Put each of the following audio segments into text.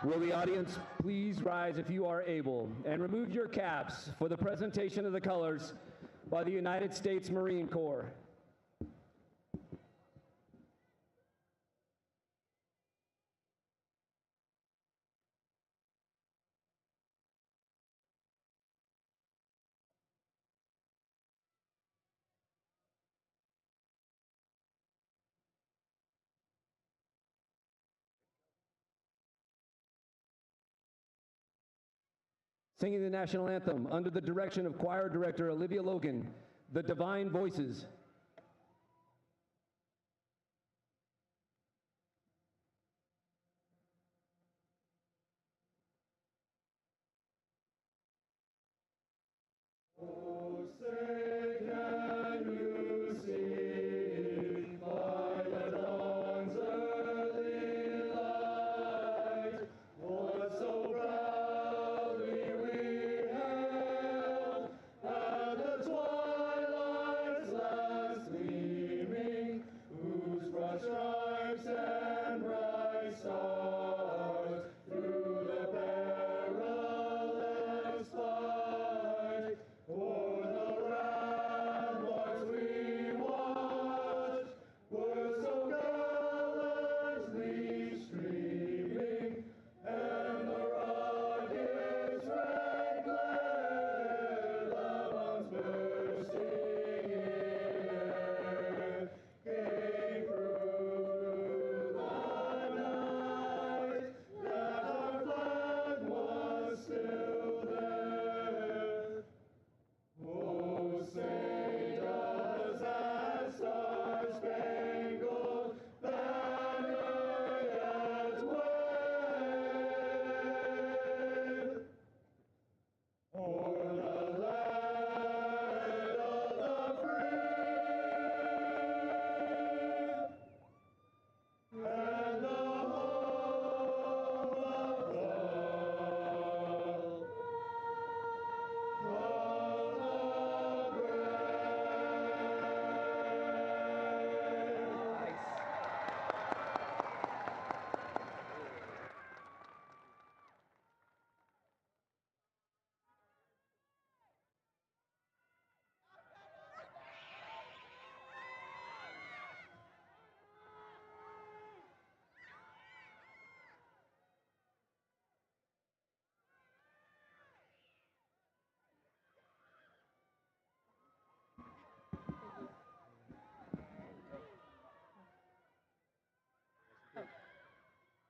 Will the audience please rise if you are able and remove your caps for the presentation of the colors by the United States Marine Corps. Singing the national anthem under the direction of choir director Olivia Logan, the Divine Voices.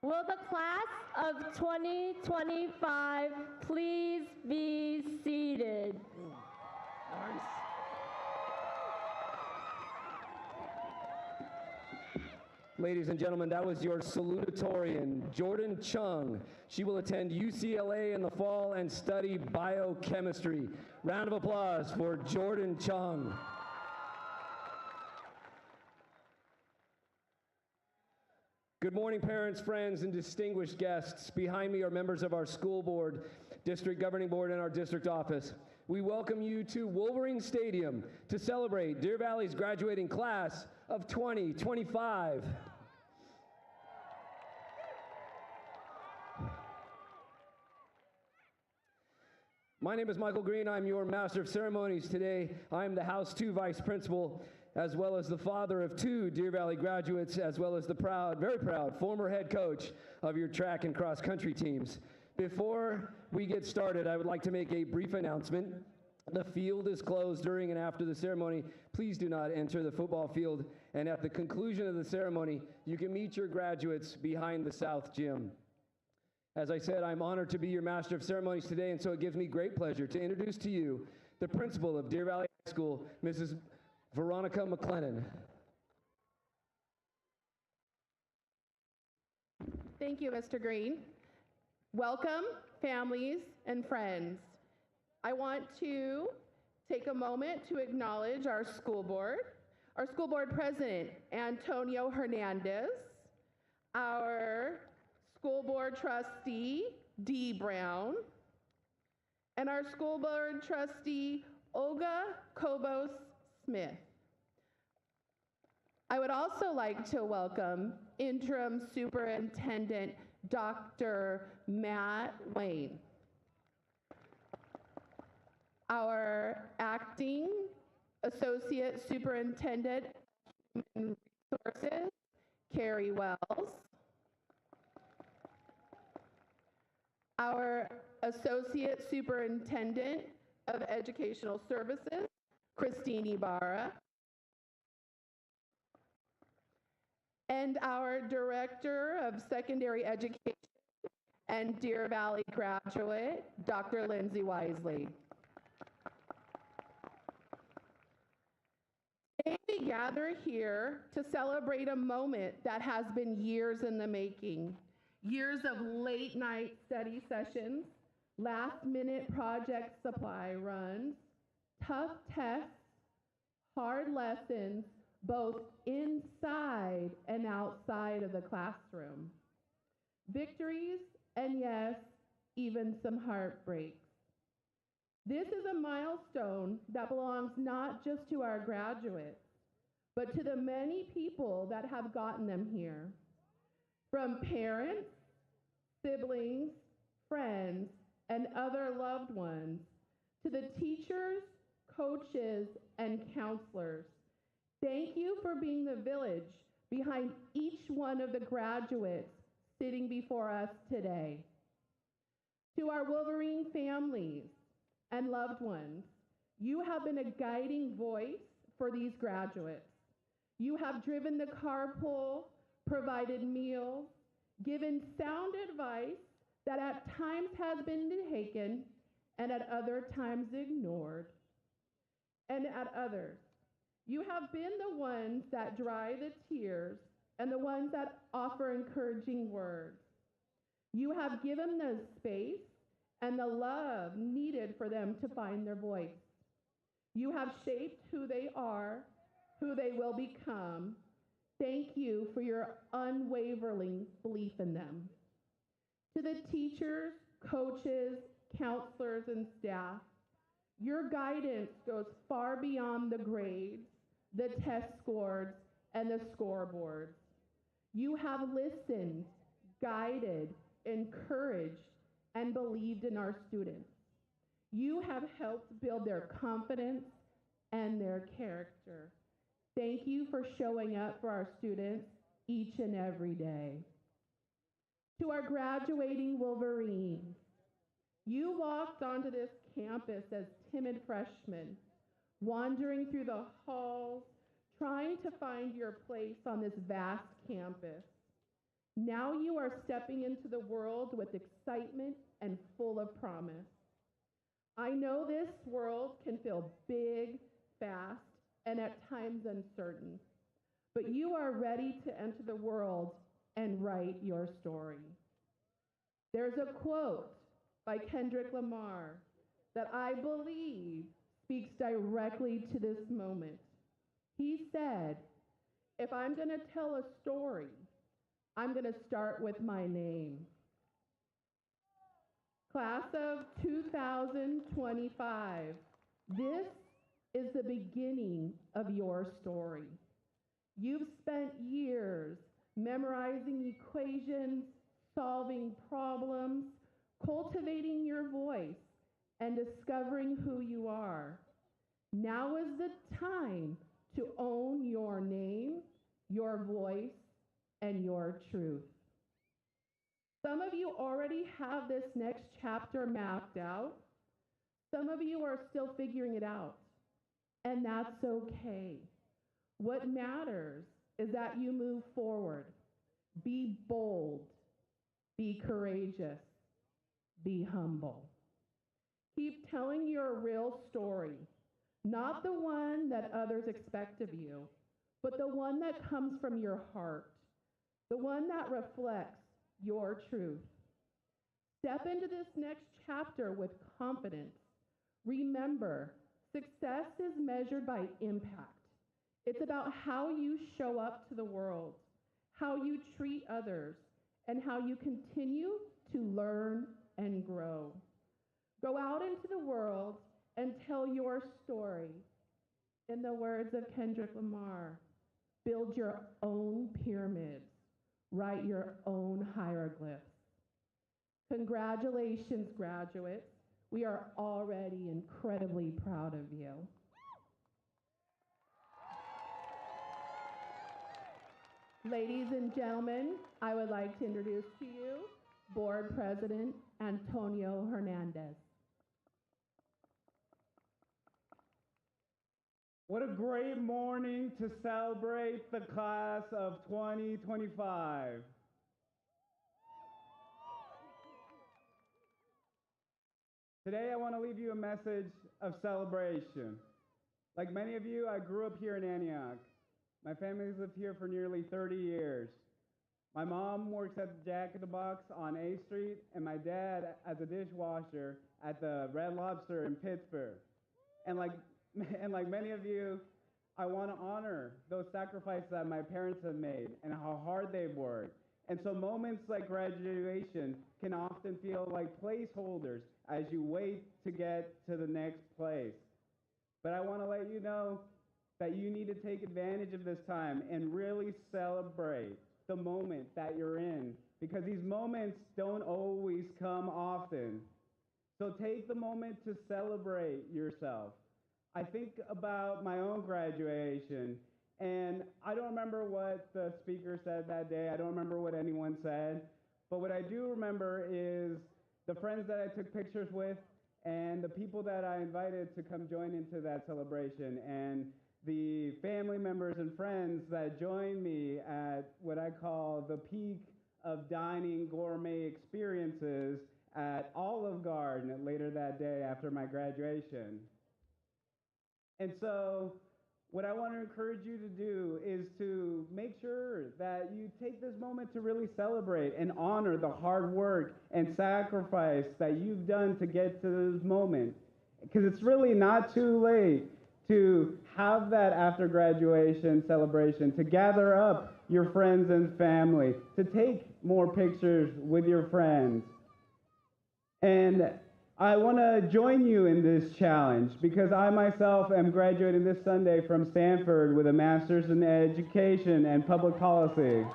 Will the class of 2025 please be seated? Nice. Ladies and gentlemen, that was your salutatorian, Jordan Chung. She will attend UCLA in the fall and study biochemistry. Round of applause for Jordan Chung. Good morning, parents, friends, and distinguished guests. Behind me are members of our school board, district governing board, and our district office. We welcome you to Wolverine Stadium to celebrate Deer Valley's graduating class of 2025. My name is Michael Green. I'm your Master of Ceremonies today. I'm the House 2 Vice Principal, as well as the father of 2 Deer Valley graduates, as well as the proud, very proud, former head coach of your track and cross country teams. Before we get started, I would like to make a brief announcement. The field is closed during and after the ceremony. Please do not enter the football field. And at the conclusion of the ceremony, you can meet your graduates behind the South Gym. As I said, I'm honored to be your Master of Ceremonies today, and so it gives me great pleasure to introduce to you the principal of Deer Valley High School, Mrs. Veronica McLennan. Thank you, Mr. Green. Welcome, families and friends. I want to take a moment to acknowledge our school board president, Antonio Hernandez, our school board trustee, Dee Brown, and our school board trustee, Olga Kobos Smith. I would also like to welcome Interim Superintendent Dr. Matt Wayne. Our acting Associate Superintendent of Human Resources, Carrie Wells. Our Associate Superintendent of Educational Services, Christine Ibarra. And our Director of Secondary Education and Deer Valley graduate, Dr. Lindsay Wisely. Today we gather here to celebrate a moment that has been years in the making. Years of late night study sessions, last minute project supply runs, tough tests, hard lessons, both inside and outside of the classroom. Victories, and yes, even some heartbreaks. This is a milestone that belongs not just to our graduates, but to the many people that have gotten them here. From parents, siblings, friends, and other loved ones, to the teachers, coaches, and counselors. Thank you for being the village behind each one of the graduates sitting before us today. To our Wolverine families and loved ones, you have been a guiding voice for these graduates. You have driven the carpool, provided meals, given sound advice that at times has been taken and at other times ignored. And at others, you have been the ones that dry the tears and the ones that offer encouraging words. You have given the space and the love needed for them to find their voice. You have shaped who they are, who they will become. Thank you for your unwavering belief in them. To the teachers, coaches, counselors, and staff, your guidance goes far beyond the grades, the test scores, and the scoreboards. You have listened, guided, encouraged, and believed in our students. You have helped build their confidence and their character. Thank you for showing up for our students each and every day. To our graduating Wolverines, you walked onto this campus as timid freshmen, wandering through the halls, trying to find your place on this vast campus. Now you are stepping into the world with excitement and full of promise. I know this world can feel big, fast, and at times uncertain, but you are ready to enter the world and write your story. There's a quote by Kendrick Lamar that I believe speaks directly to this moment. He said, if I'm going to tell a story, I'm going to start with my name. Class of 2025, this is the beginning of your story. You've spent years memorizing equations, solving problems, cultivating your voice, and discovering who you are. Now is the time to own your name, your voice, and your truth. Some of you already have this next chapter mapped out. Some of you are still figuring it out, and that's okay. What matters is that you move forward. Be bold, be courageous, be humble. Keep telling your real story, not the one that others expect of you, but the one that comes from your heart, the one that reflects your truth. Step into this next chapter with confidence. Remember, success is measured by impact. It's about how you show up to the world, how you treat others, and how you continue to learn and grow. Go out into the world and tell your story. In the words of Kendrick Lamar, build your own pyramids, write your own hieroglyphs. Congratulations, graduates. We are already incredibly proud of you. Ladies and gentlemen, I would like to introduce to you Board President Antonio Hernandez. What a great morning to celebrate the class of 2025. Today I want to leave you a message of celebration. Like many of you, I grew up here in Antioch. My family's lived here for nearly 30 years. My mom works at the Jack in the Box on A Street, and my dad as a dishwasher at the Red Lobster in Pittsburgh. And like many of you, I want to honor those sacrifices that my parents have made and how hard they've worked. And so moments like graduation can often feel like placeholders as you wait to get to the next place. But I want to let you know that you need to take advantage of this time and really celebrate the moment that you're in, because these moments don't always come often. So take the moment to celebrate yourself. I think about my own graduation, and I don't remember what the speaker said that day. I don't remember what anyone said. But what I do remember is the friends that I took pictures with and the people that I invited to come join into that celebration, and the family members and friends that joined me at what I call the peak of dining gourmet experiences at Olive Garden later that day after my graduation. And so what I want to encourage you to do is to make sure that you take this moment to really celebrate and honor the hard work and sacrifice that you've done to get to this moment. Because it's really not too late to have that after graduation celebration, to gather up your friends and family, to take more pictures with your friends. And I want to join you in this challenge because I myself am graduating this Sunday from Stanford with a master's in education and public policy.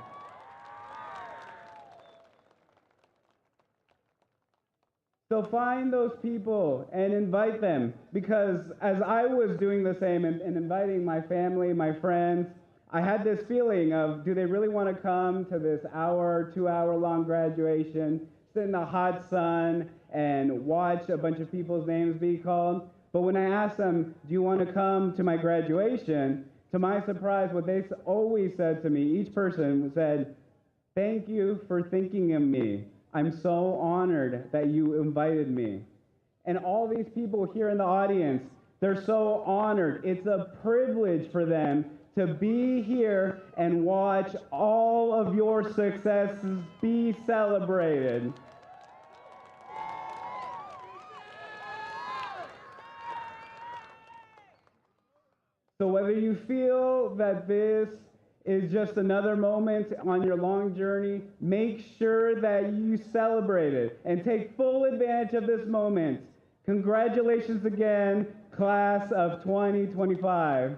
So find those people and invite them, because as I was doing the same and inviting my family, my friends, I had this feeling of, do they really want to come to this 2-hour long graduation, sit in the hot sun and watch a bunch of people's names be called? But when I asked them, do you want to come to my graduation? To my surprise, what they always said to me, each person said, thank you for thinking of me. I'm so honored that you invited me. And all these people here in the audience, they're so honored. It's a privilege for them to be here and watch all of your successes be celebrated. So whether you feel that this is just another moment on your long journey, make sure that you celebrate it and take full advantage of this moment. Congratulations again, class of 2025.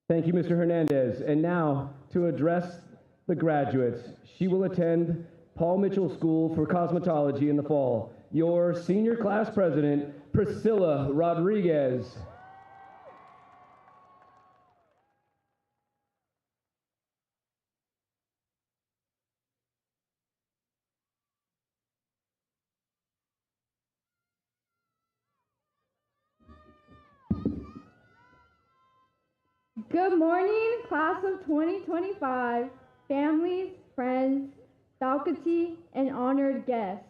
Thank you, Mr. Hernandez. And now, to address the graduates, she will attend Paul Mitchell School for Cosmetology in the fall. Your senior class president, Priscilla Rodriguez. Good morning, class of 2025, families, friends, faculty, and honored guests.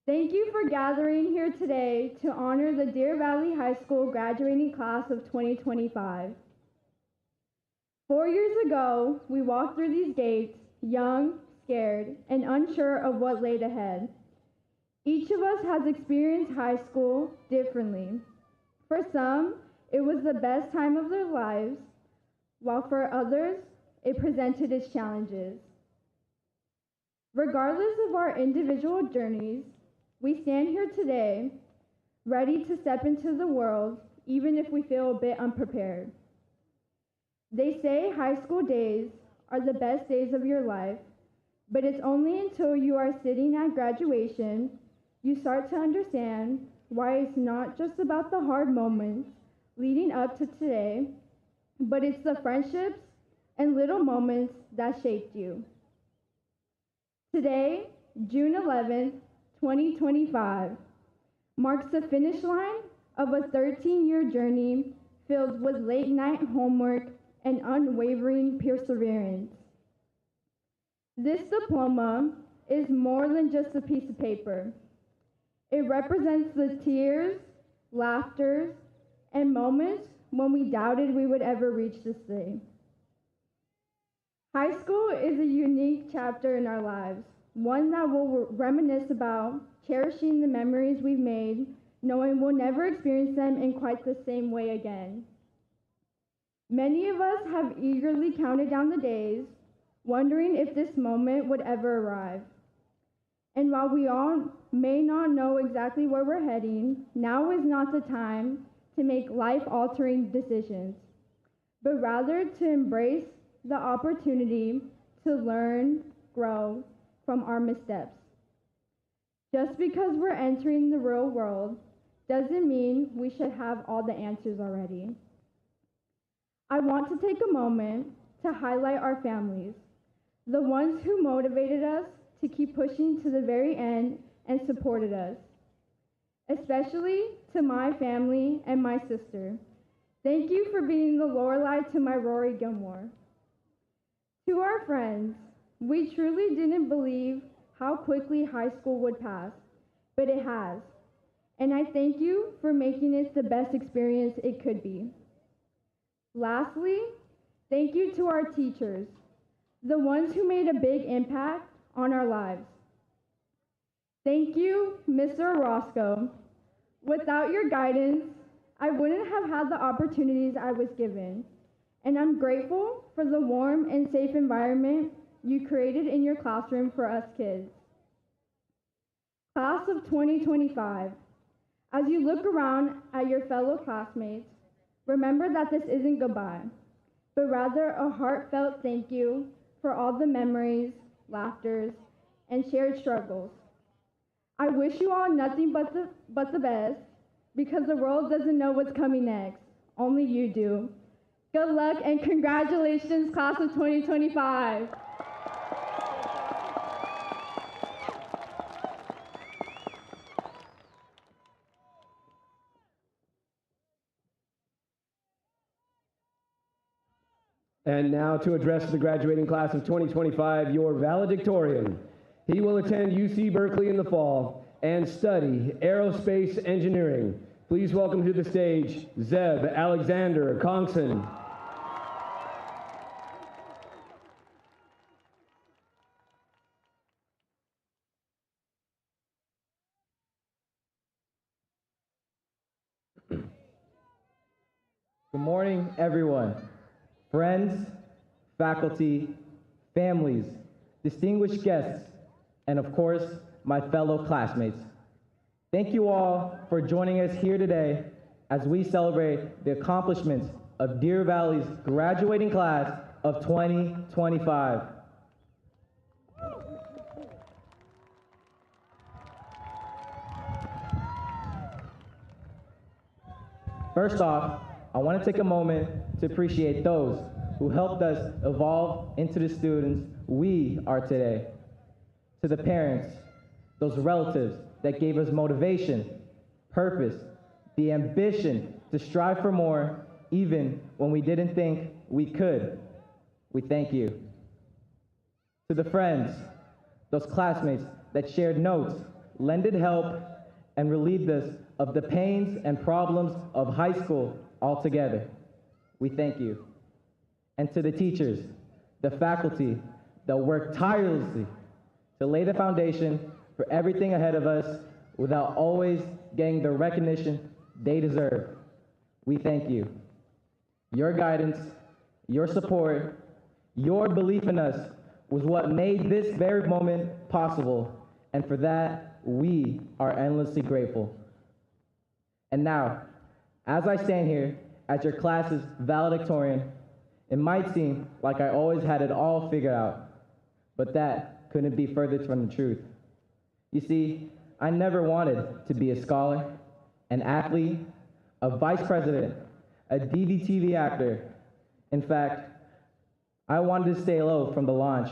Thank you for gathering here today to honor the Deer Valley High School graduating class of 2025. 4 years ago, we walked through these gates, young, scared, and unsure of what laid ahead. Each of us has experienced high school differently. For some, it was the best time of their lives, while for others, it presented its challenges. Regardless of our individual journeys, we stand here today, ready to step into the world, even if we feel a bit unprepared. They say high school days are the best days of your life, but it's only until you are sitting at graduation you start to understand why it's not just about the hard moments leading up to today, but it's the friendships and little moments that shaped you. Today, June 11th, 2025, marks the finish line of a 13-year journey filled with late-night homework and unwavering perseverance. This diploma is more than just a piece of paper. It represents the tears, laughters, and moments when we doubted we would ever reach this day. High school is a unique chapter in our lives, one that we'll reminisce about, cherishing the memories we've made, knowing we'll never experience them in quite the same way again. Many of us have eagerly counted down the days, wondering if this moment would ever arrive. And while we all may not know exactly where we're heading, now is not the time to make life-altering decisions, but rather to embrace the opportunity to learn, grow from our missteps. Just because we're entering the real world doesn't mean we should have all the answers already. I want to take a moment to highlight our families, the ones who motivated us to keep pushing to the very end and supported us. Especially to my family and my sister. Thank you for being the Lorelei to my Rory Gilmore. To our friends, we truly didn't believe how quickly high school would pass, but it has. And I thank you for making it the best experience it could be. Lastly, thank you to our teachers, the ones who made a big impact on our lives. Thank you, Mr. Orozco. Without your guidance, I wouldn't have had the opportunities I was given, and I'm grateful for the warm and safe environment you created in your classroom for us kids. Class of 2025, as you look around at your fellow classmates, remember that this isn't goodbye, but rather a heartfelt thank you for all the memories, laughters, and shared struggles. I wish you all nothing but the best, because the world doesn't know what's coming next. Only you do. Good luck and congratulations, class of 2025. And now to address the graduating class of 2025, your valedictorian. He will attend UC Berkeley in the fall and study aerospace engineering. Please welcome to the stage, Zeb Alexander Kongson. Good morning, everyone. Friends, faculty, families, distinguished guests, and of course, my fellow classmates. Thank you all for joining us here today as we celebrate the accomplishments of Deer Valley's graduating class of 2025. First off, I want to take a moment to appreciate those who helped us evolve into the students we are today. To the parents, those relatives that gave us motivation, purpose, the ambition to strive for more, even when we didn't think we could. We thank you. To the friends, those classmates that shared notes, lended help, and relieved us of the pains and problems of high school altogether. We thank you. And to the teachers, the faculty that worked tirelessly to lay the foundation for everything ahead of us without always getting the recognition they deserve. We thank you. Your guidance, your support, your belief in us was what made this very moment possible, and for that, we are endlessly grateful. And now, as I stand here as your class's valedictorian, It might seem like I always had it all figured out, but that couldn't be further from the truth. You see, I never wanted to be a scholar, an athlete, a vice president, a DVTV actor. In fact, I wanted to stay low from the launch,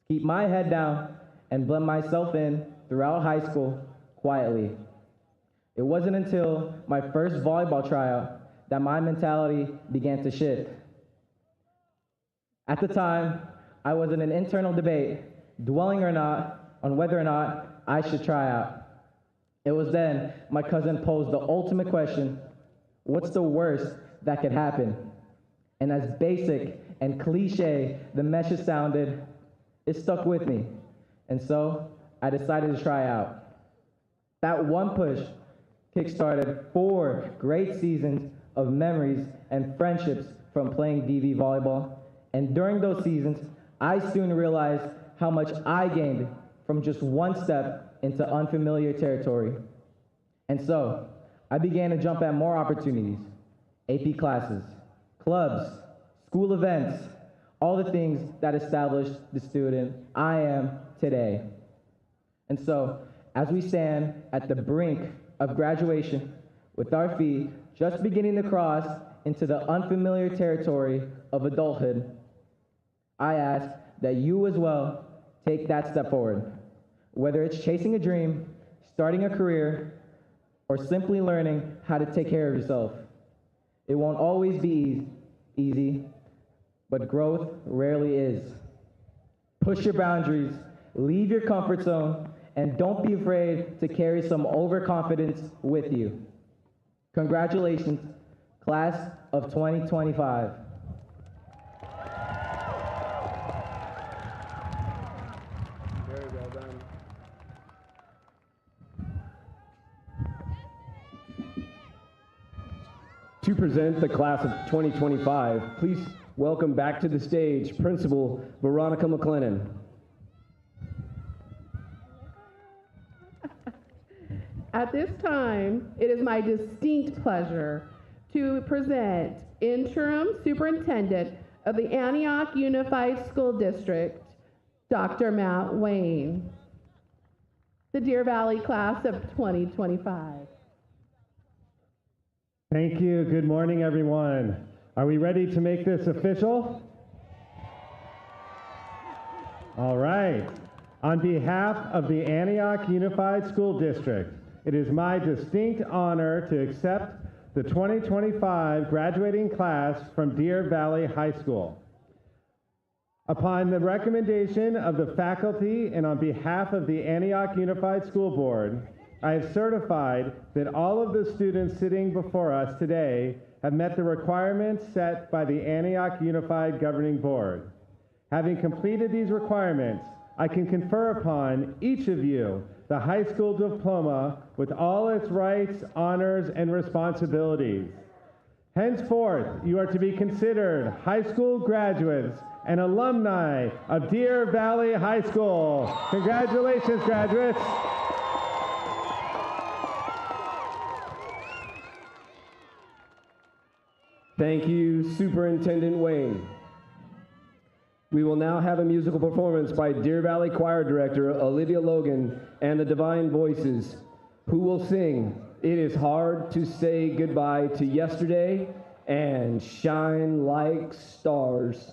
keep my head down, and blend myself in throughout high school quietly. It wasn't until my first volleyball tryout that my mentality began to shift. At the time, I was in an internal debate, dwelling or not on whether or not I should try out. It was then my cousin posed the ultimate question: what's the worst that could happen? And as basic and cliche the message sounded, it stuck with me. And so I decided to try out. That one push kickstarted 4 great seasons of memories and friendships from playing DV volleyball. And during those seasons, I soon realized how much I gained from just one step into unfamiliar territory. And so I began to jump at more opportunities: AP classes, clubs, school events, all the things that established the student I am today. And so, as we stand at the brink of graduation, with our feet just beginning to cross into the unfamiliar territory of adulthood, I ask that you as well take that step forward. Whether it's chasing a dream, starting a career, or simply learning how to take care of yourself. It won't always be easy, but growth rarely is. Push your boundaries, leave your comfort zone, and don't be afraid to carry some overconfidence with you. Congratulations, class of 2025. Very well done. To present the class of 2025, please welcome back to the stage Principal Veronica McLennan. At this time, it is my distinct pleasure to present Interim Superintendent of the Antioch Unified School District, Dr. Matt Wayne. The Deer Valley class of 2025. Thank you. Good morning, everyone. Are we ready to make this official? All right. On behalf of the Antioch Unified School District, it is my distinct honor to accept the 2025 graduating class from Deer Valley High School. Upon the recommendation of the faculty and on behalf of the Antioch Unified School Board, I have certified that all of the students sitting before us today have met the requirements set by the Antioch Unified Governing Board. Having completed these requirements, I can confer upon each of you the high school diploma with all its rights, honors, and responsibilities. Henceforth, you are to be considered high school graduates and alumni of Deer Valley High School. Congratulations, graduates. Thank you, Superintendent Wayne. We will now have a musical performance by Deer Valley Choir Director Olivia Logan and the Divine Voices, who will sing "It Is Hard to Say Goodbye to Yesterday" and "Shine Like Stars."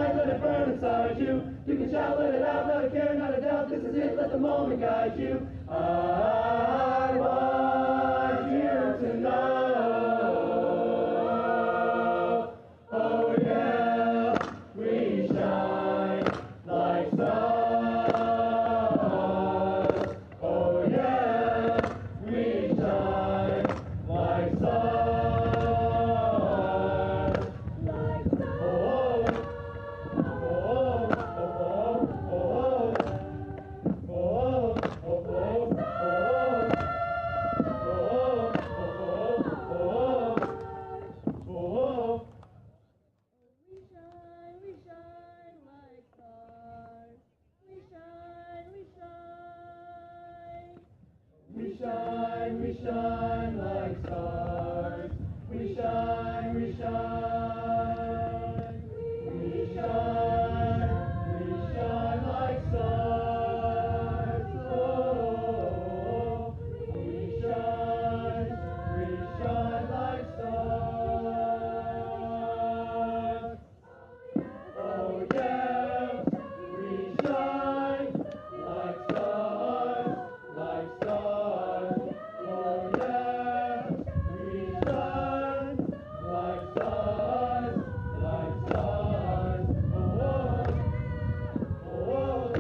light, let it burn inside you. You can shout, let it out, not a care, not a doubt. This is it, let the moment guide you. I want you to know. Oh yeah, we shine like stars. Oh yeah, we shine like stars. Like stars. Oh, oh, oh, oh, oh, oh, oh, oh, oh, oh, oh, oh. We shine like stars. We shine, we shine. We shine like stars. We shine, we shine. We shine like stars. Oh, we shine like stars. Oh yeah, we shine like stars, like stars. Oh yeah, we shine like stars, like stars. Oh, oh,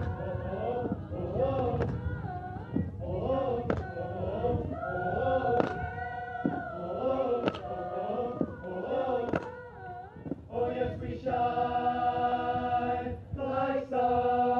oh, oh, oh, oh, oh, yes, we shine like stars.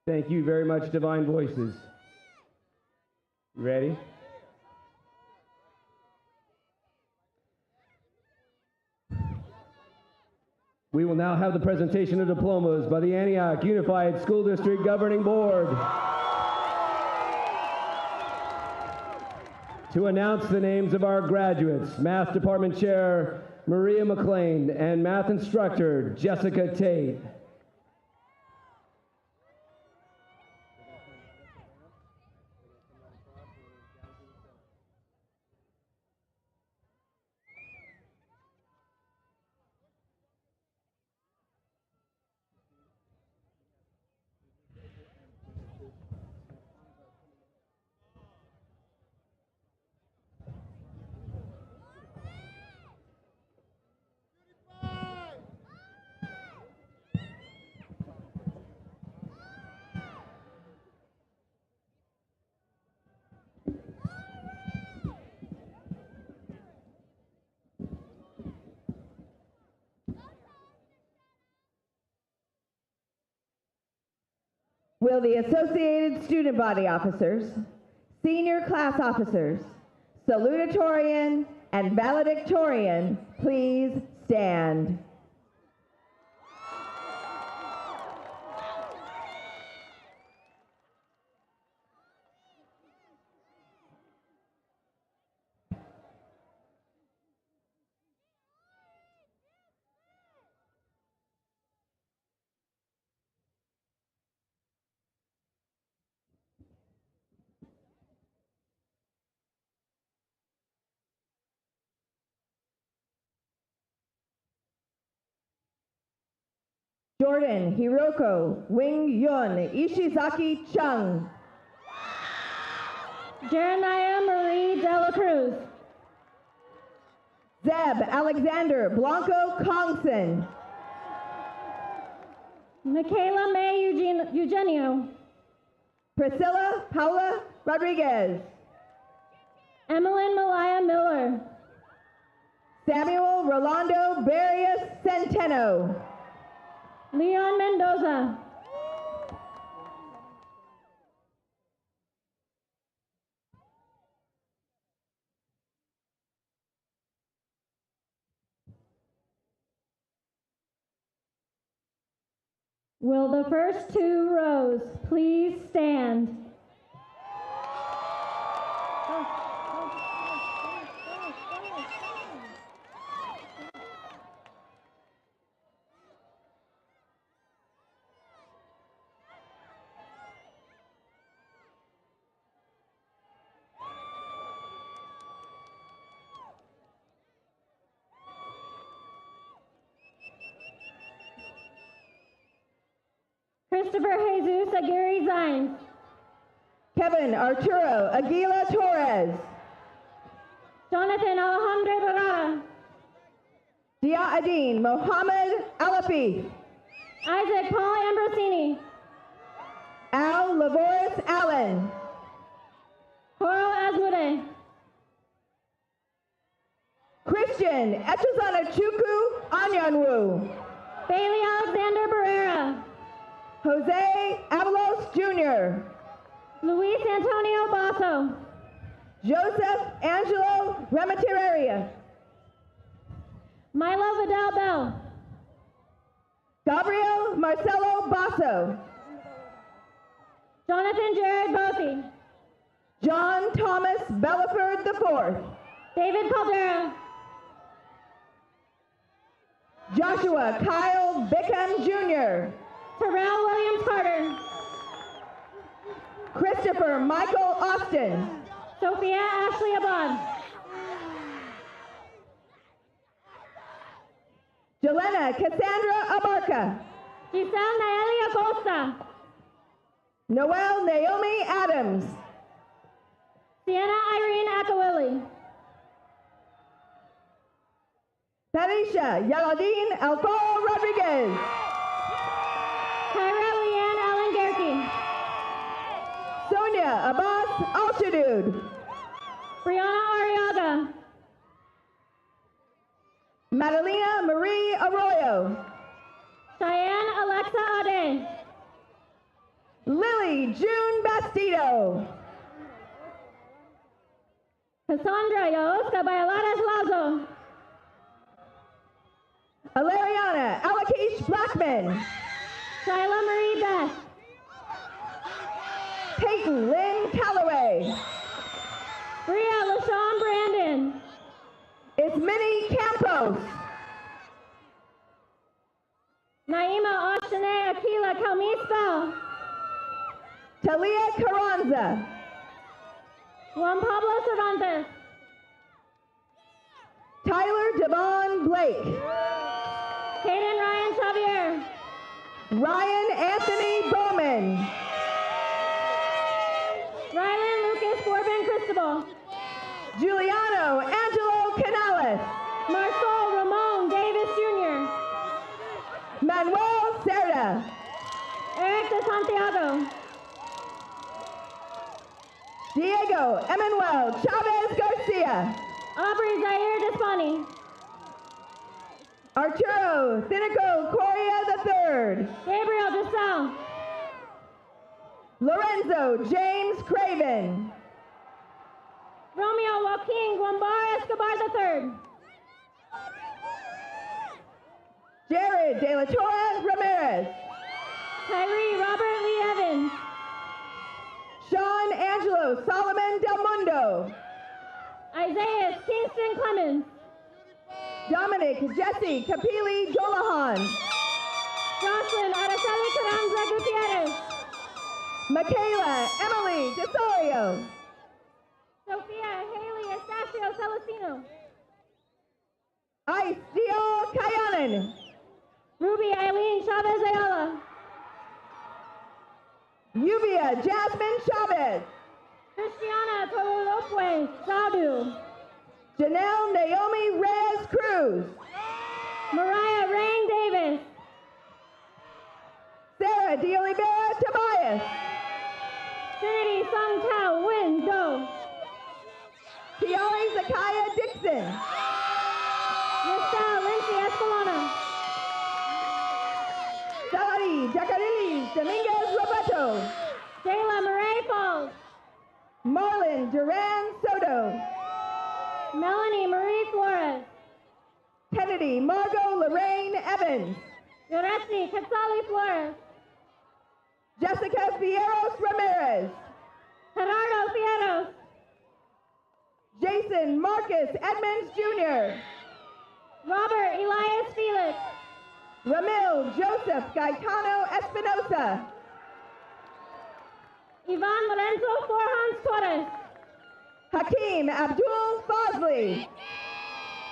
Thank you very much, Divine Voices. You ready? We will now have the presentation of diplomas by the Antioch Unified School District Governing Board. To announce the names of our graduates, Math Department Chair Maria McLean and Math Instructor Jessica Tate. Will the Associated Student Body Officers, Senior Class Officers, Salutatorian, and Valedictorian please stand? Jordan Hiroko Wing Yun Ishizaki Chung. Jeremiah Marie Dela Cruz. Zeb Alexander Blanco Kongson. Michaela May Eugenio. Priscilla Paula Rodriguez. Emmeline Malaya Miller. Samuel Rolando Barrios Centeno. Leon Mendoza. Will the first two rows please stand? Christopher Jesus Aguirre Zines. Kevin Arturo Aguila Torres. Jonathan Alejandro Barada. Dia Adin Mohammed Alafi. Isaac Paul Ambrosini. Al Lavoris Allen. Coral Asmude. Christian Echezana Chukwu Anyanwu. Bailey Alexander Barrera. Jose Avalos Jr. Luis Antonio Basso. Joseph Angelo Rematireria. Milo Vidal Bell. Gabriel Marcelo Basso. Jonathan Jared Bothi. John Thomas Bellaford IV. David Caldera. Joshua Kyle Bickham Jr. Terrell Williams Carter. Christopher Michael Austin. Sophia Ashley Abad. Jelena Cassandra Abarca. Giselle Naeli Acosta. Noel Naomi Adams. Sienna Irene Akawili. Tarisha Yaladin Alfaro Rodriguez. Kyra Leanne Allen Gerke. Sonia Abbas Alshadud. Brianna Arriaga. Madalena Marie Arroyo. Cheyenne Alexa Ade. Lily June Bastido. Cassandra Yaoska Bayalares Lazo. Alariana Alakesh Blackman. Shyla Marie Beth. Peyton Lynn Calloway. Bria LaShawn Brandon. Ismini Campos. Naima Oshane Akila Kalmisbel. Talia Carranza. Juan Pablo Cervantes. Tyler Devon Blake. Caden Ryan Xavier. Ryan Anthony Bowman. Rylan Lucas Corbin Cristobal. Giuliano Angelo Canales. Marcel Ramon Davis Jr. Manuel Cerda. Eric de Santiago. Diego Emanuel Chavez Garcia. Aubrey Zaire Despani. Arturo Thinico Correa III. Gabriel Giselle. Lorenzo James Craven. Romeo Joaquin Guambar Escobar III. Jared De La Torre Ramirez. Tyree Robert Lee Evans. Sean Angelo Solomon Del Mundo. Isaiah Kingston Clemens. Dominic Jesse Capili Dolahan. Jocelyn Araceli Carranza Gutierrez. Michaela Emily DeSorio. Sophia Haley Estacio Celestino. Ice Dio Kayanen. Ruby Eileen Chavez Ayala. Lluvia Jasmine Chavez. Christiana Tololopwe Sadu. Janelle Naomi Reyes Cruz. Mariah Rain Davis. Sarah De Oliveira Tobias. Trinity Sung Tao Win Do. Tiari Zakaya Dixon. Listel Lindsay Escalona. Salari Jacarili Dominguez Roberto. Jayla Murray Falls. Marlon Duran Soto. Melanie Marie Flores. Kennedy Margot Lorraine Evans. Yoretzi Quetzali Flores. Jessica Fierros Ramirez. Gerardo Fierros. Jason Marcus Edmonds Jr. Robert Elias Felix. Ramil Joseph Gaetano Espinosa. Ivan Lorenzo Forhans Torres. Hakeem Abdul Fazli.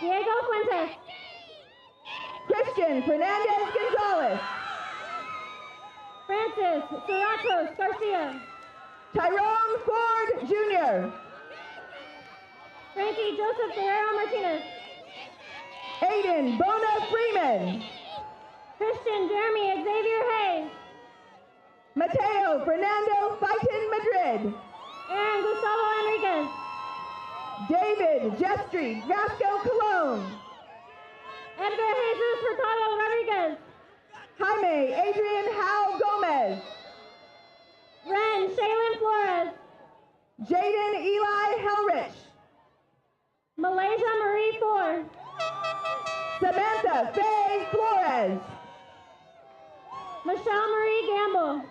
Diego Fuentes. Christian Fernandez Gonzalez. Francis Seratos Garcia. Tyrone Ford Jr. Frankie Joseph Guerrero Martinez. Aiden Bona Freeman. Christian Jeremy Xavier Hayes. Mateo Fernando Fighton Madrid. Aaron Gustavo Enriquez. David Jestri Vasco Colon. Edgar Jesus Hurtado Rodriguez. Jaime Adrian Howe Gomez. Ren Shaylin Flores. Jaden Eli Helrich. Malaysia Marie Ford. Samantha Faye Flores. Michelle Marie Gamble.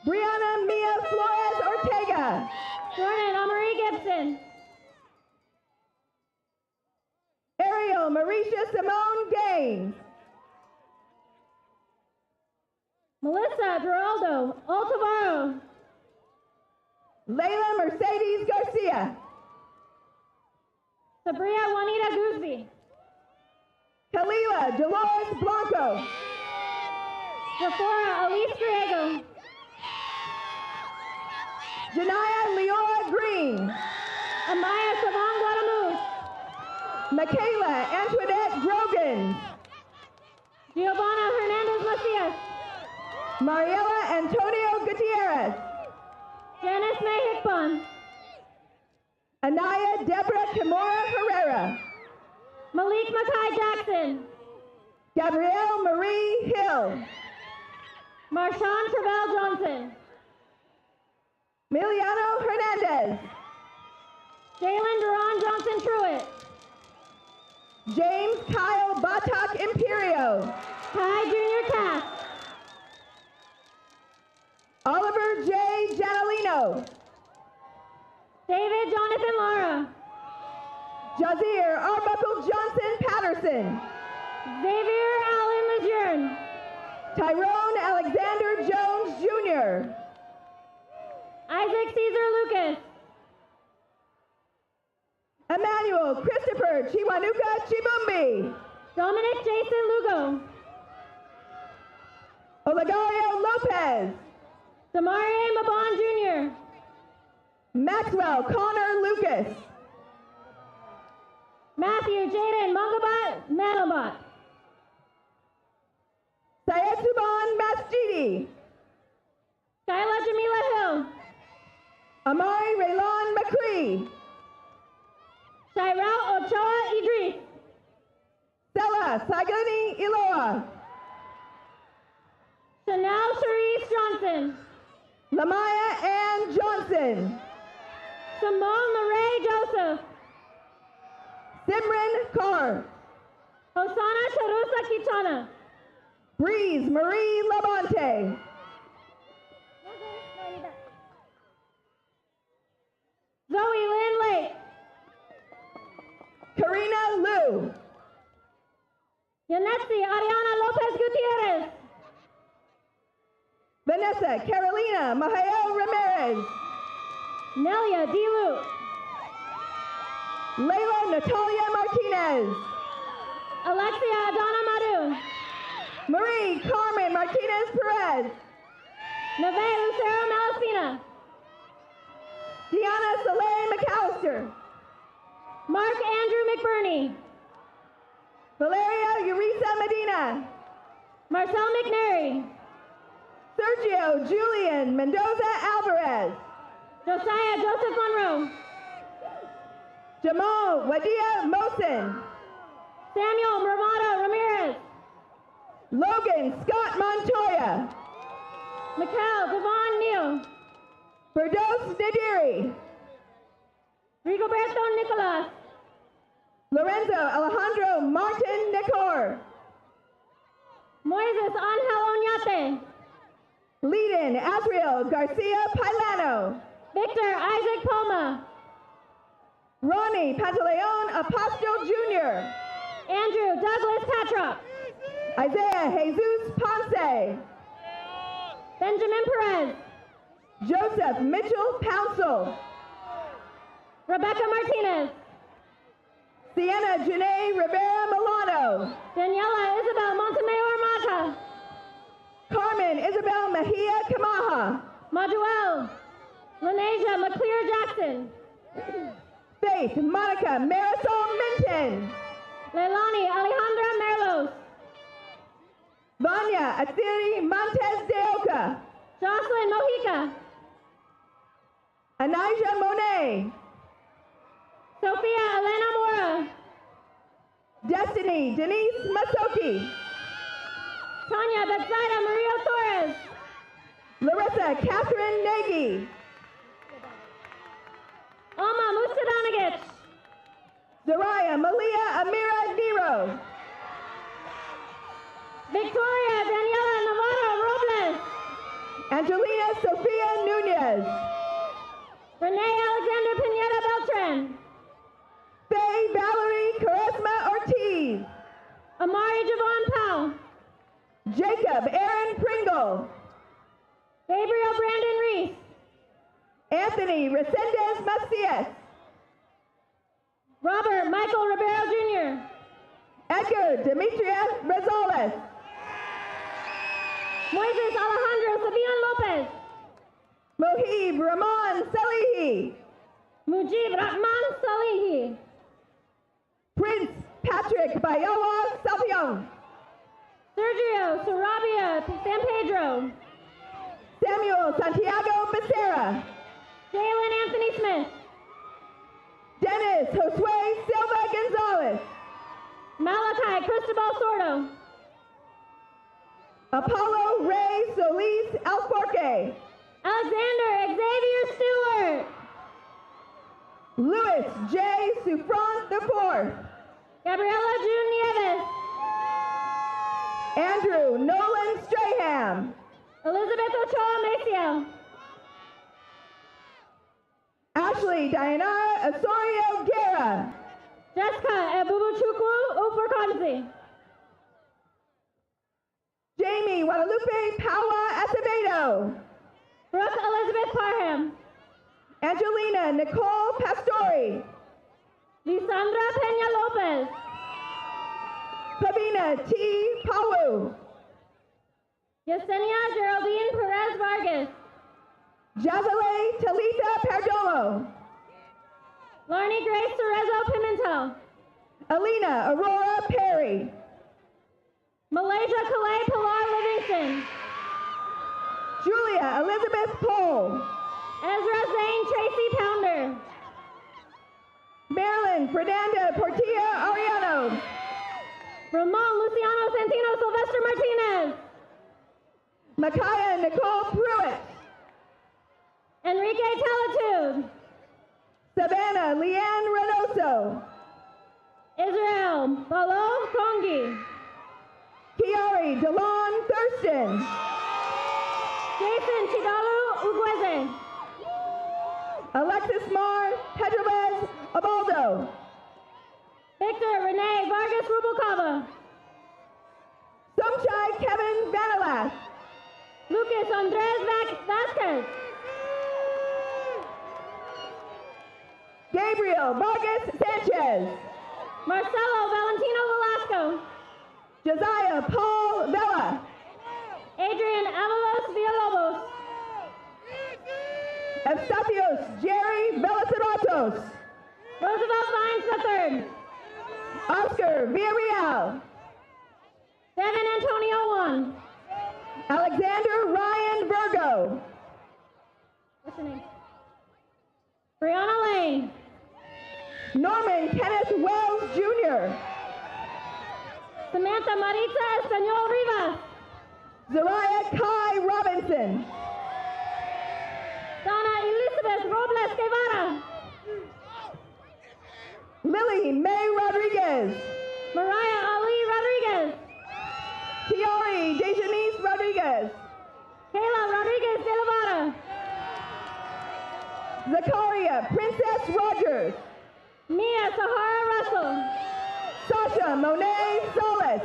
Brianna Mia Flores Ortega. Jordan Amarie Gibson. Ariel Marisha Simone Gaines. Melissa Geraldo Altavaro. Layla Mercedes Garcia. Sabria Juanita Gooseby. Kalila Dolores Blanco. Sephora Elise Griego. Janaya Leora Green. Amaya Savon Guadamus. Michaela Antoinette Grogan. Giovanna Hernandez Macias. Mariela Antonio Gutierrez. Janice May Hickbon. Anaya Deborah Kimura Herrera. Malik Mackay Jackson. Gabrielle Marie Hill. Marshawn Travell Johnson. Miliano Hernandez. Truitt. James Kyle Batak Imperio. Kai Junior Cass. Oliver J. Janalino. David Jonathan Lara. Jazir Arbuckle Johnson Patterson. Xavier Allen Lejeune. Tyrone Alexander Jones Jr. Isaac Caesar Lucas. Emmanuel Christopher Chiwanuka Chibumbi. Dominic Jason Lugo. Olegario Lopez. Demarie Mabon Jr. Maxwell Connor Lucas. Matthew Jaden Mangabat Manobot. Sayetsuban Masjidi. Skyla Jamila Hill. Amari Raylon McCree. Shairao Ochoa Idris. Stella Sagani Iloa. Chanel Cherise Johnson. Lamaya Ann Johnson. Simone Murray Joseph. Simran Kaur. Hosanna Charusa Kichana. Breeze Marie Labonte. Zoe Lynn Lake. Karina Liu. Yanetsi Ariana Lopez Gutierrez. Vanessa Carolina Mahael Ramirez. Nelia Dilu. Layla Natalia Martinez. Alexia Adana Madu. Marie Carmen Martinez Perez. Neve Lucero Malaspina. Deanna Soleil McAllister. Mark Andrew McBurney. Valeria Urisa Medina. Marcel McNary. Sergio Julian Mendoza Alvarez. Josiah Joseph Monroe. Jamal Wadia Mosen. Samuel Ramada Ramirez. Logan Scott Montoya. Mikhail Devon Neal. Ferdos Nadiri. Rigoberto Nicolas. Lorenzo Alejandro Martin Nicor. Moises Angel Oñate. Leadin Azriel Garcia Pilano. Victor Isaac Palma. Ronnie Pantaleon Apostol Jr. Andrew Douglas Patrop. Isaiah Jesus Ponce. Benjamin Perez. Joseph Mitchell Pouncil. Rebecca Martinez. Sienna Janae Rivera Milano. Daniela Isabel Montemayor Mata. Carmen Isabel Mejia Kamaha. Maduel. Lenasia McClear Jackson. Faith Monica Marisol Minton. Leilani Alejandra Merlos. Vanya Athiri Montes de Oca. Jocelyn Mojica. Anijah Monet. Sophia Elena Mora. Destiny Denise Masoki. Tanya Betsaida Maria Torres. Larissa Catherine Nagy. Alma Mustadonagich. Zariah Malia Amira Nero. Victoria Daniela Navarro Robles. Angelina Sofia Nunez. Renee Alexander Pineda Beltran. Faye Valerie Charisma Ortiz. Amari Javon Powell. Jacob Aaron Pringle. Gabriel Brandon Reese. Anthony Resendez Macias. Robert Michael Ribeiro Jr. Edgar Demetria Rosales. Moises Alejandro Sabian Lopez. Mohib Rahman Salihi. Mujib Rahman Salihi. Prince Patrick Bayawa Savion. Sergio Sarabia San Pedro. Samuel Santiago Becerra. Jalen Anthony Smith. Dennis Josue Silva Gonzalez. Malachi Cristobal Sordo. Apollo Ray Solis Alforque. Alexander Xavier Stewart. Louis J. Souffrant IV. Gabriela June Nieves. Andrew Nolan Strahan. Elizabeth Ochoa Maciel. Ashley Diana Osorio Guerra. Jessica Ebubuchukwu Uforkonzi. Jamie Guadalupe Paua Acevedo. Brooke Elizabeth Parham. Angelina Nicole Pastori. Lisandra Peña Lopez. Pavina T. Pawu. Yesenia Geraldine Perez Vargas. Jazale Talita Perdomo. Lorne Grace Cerezo Pimentel. Alina Aurora Perry. Malaysia Calais Pilar Livingston. Julia Elizabeth Cole. Ezra Zane Tracy Pounder. Marilyn Fernanda Portilla Ariano. Ramon Luciano Santino Sylvester Martinez. Micaiah Nicole Pruitt. Enrique Talatude. Savannah Leanne Reynoso. Israel Balo Kongi. Kiari Delon Thurston. Jason Chidalu Ugueze. Alexis Mar Pedrovez Abaldo. Victor Rene Vargas Rubalcaba. Somchai Kevin Vanilas. Lucas Andres Vasquez. Gabriel Vargas Sanchez. Marcelo Valentino Velasco. Josiah Paul Vela. Adrian Avalos Villalobos. Eustathios Jerry Velaceratos. Roosevelt Vines III. Oscar Villarreal. Devin Antonio One. Alexander Ryan Virgo. What's her name? Brianna Lane. Norman Kenneth Wells Jr. Samantha Maritza Espanol Rivas. Zariah Kai Robinson. Donna Elizabeth Robles Guevara. Lily May Rodriguez. Mariah Ali Rodriguez. Tiari Dejanice Rodriguez. Kayla Rodriguez de Levada. Zakaria Princess Rogers. Mia Sahara Russell. Sasha Monet Solis.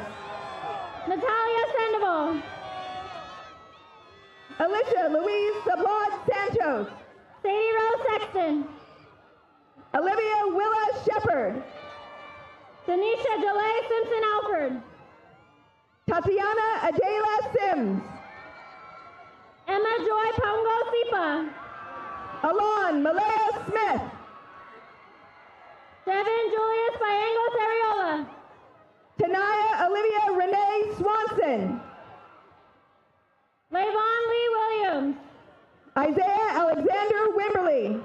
Natalia Sandoval. Alicia Louise Sablad Santos. Sadie Rose Sexton. Olivia Willa Shepard. Denisha DeLay Simpson Alford. Tatiana Adela Sims. Emma Joy Pongo Sipa. Alon Malaya Smith. Devin Julius Fiangos Ariola. Tanaya Olivia Renee Swanson. Layvon Lee Williams. Isaiah Alexander Wimberly.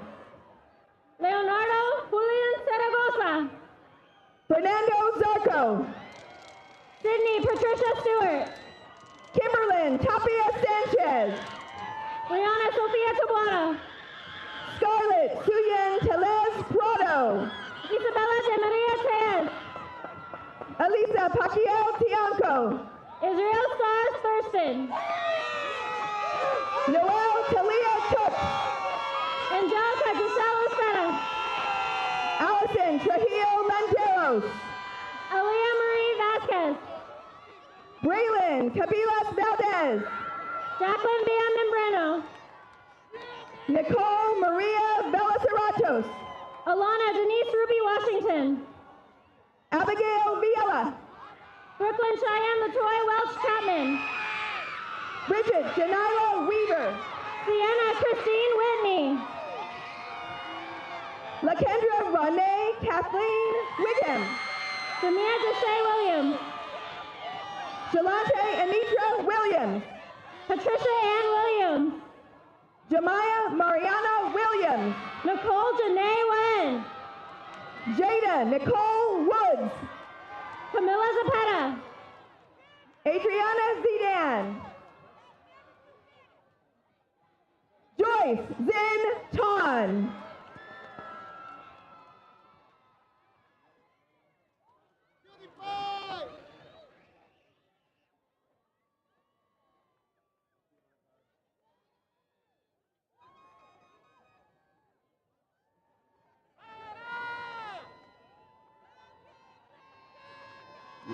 Leonardo Julian Zaragoza. Fernando Zarco. Sydney Patricia Stewart. Kimberlyn Tapia Sanchez. Liana Sofia Tabuada. Scarlett Suyan Telez Prado. Isabella de Maria Tez. Elisa Paquiel Tianco. Israel Stars Thurston. Noel Talia Cook. Angelica Giselle Espera. Allison Trujillo Landeros. Aaliyah Marie Vasquez. Braylon Cabilas Valdez. Jacqueline Villa Membrano. Nicole Maria Velaceratos. Alana Denise Ruby Washington. Abigail Viela. Brooklyn Cheyenne LaToya Welch Chapman. Bridget Janila Weaver. Sienna Christine Whitney. LaKendra Renee Kathleen Wiggum. Samia Deshay Williams. Shalante Anitra Williams. Patricia Ann Williams. Jemiah Mariana Williams. Nicole Janae Wen. Jada Nicole Woods. Camilla Zapata. Adriana Zidan. Joyce Zin Ton.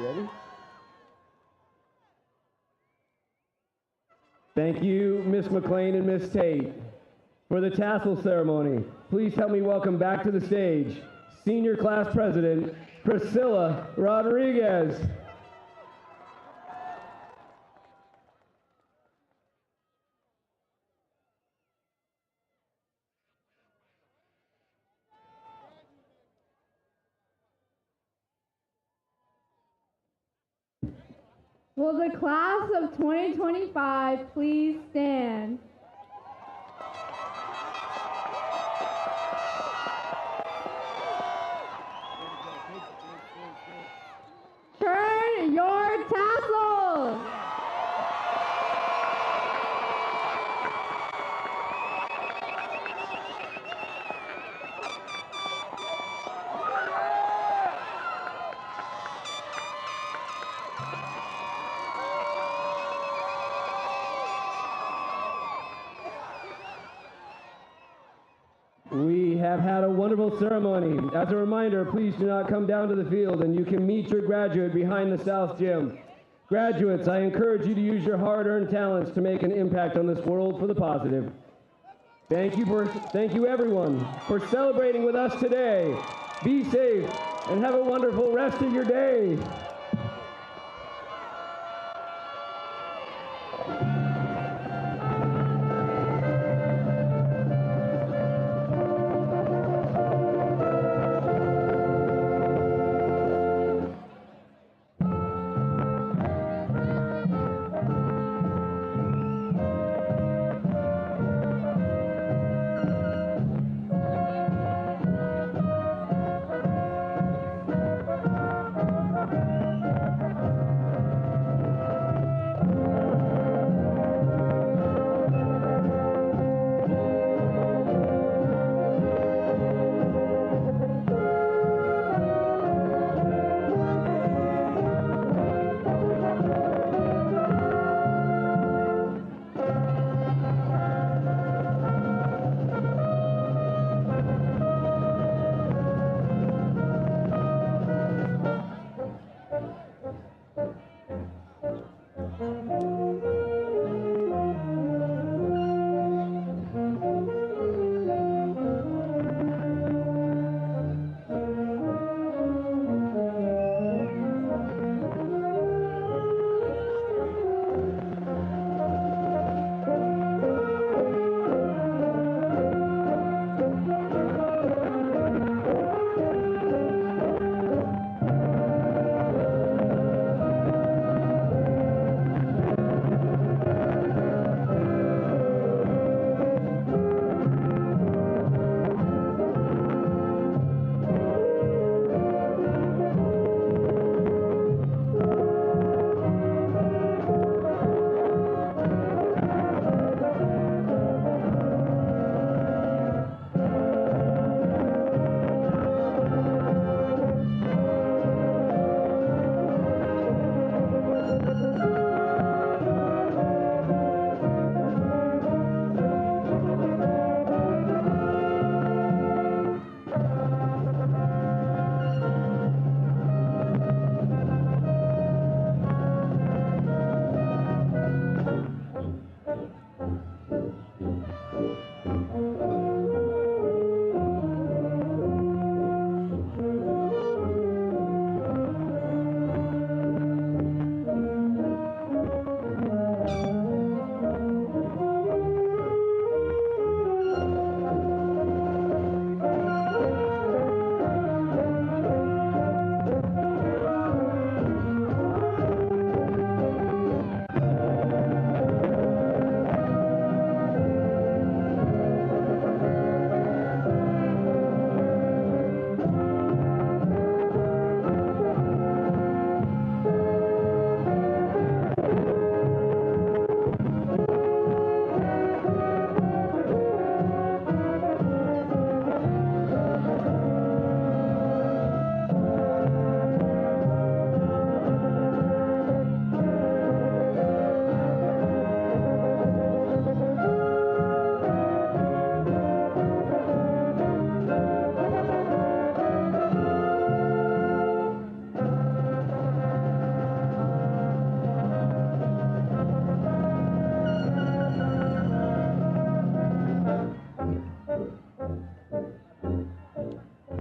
ready? Thank you, Miss McLean and Miss Tate. For the tassel ceremony, please help me welcome back to the stage Senior Class President Priscilla Rodriguez. Will the class of 2025 please stand? Turn your tassels! We have had a wonderful ceremony. As a reminder, please do not come down to the field and you can meet your graduate behind the South Gym. Graduates, I encourage you to use your hard-earned talents to make an impact on this world for the positive. Thank you everyone for celebrating with us today. Be safe and have a wonderful rest of your day.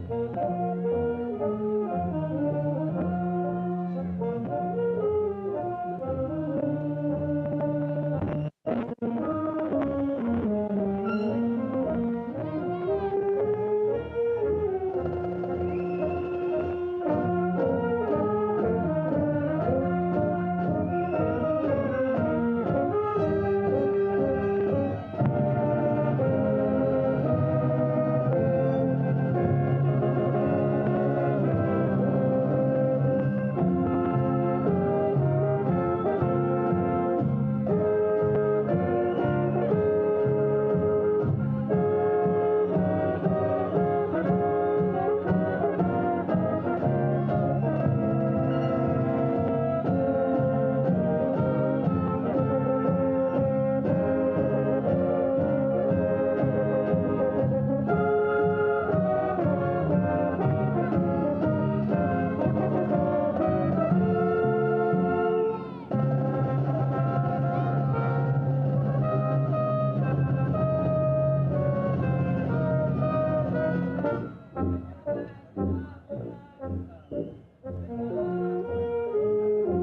you.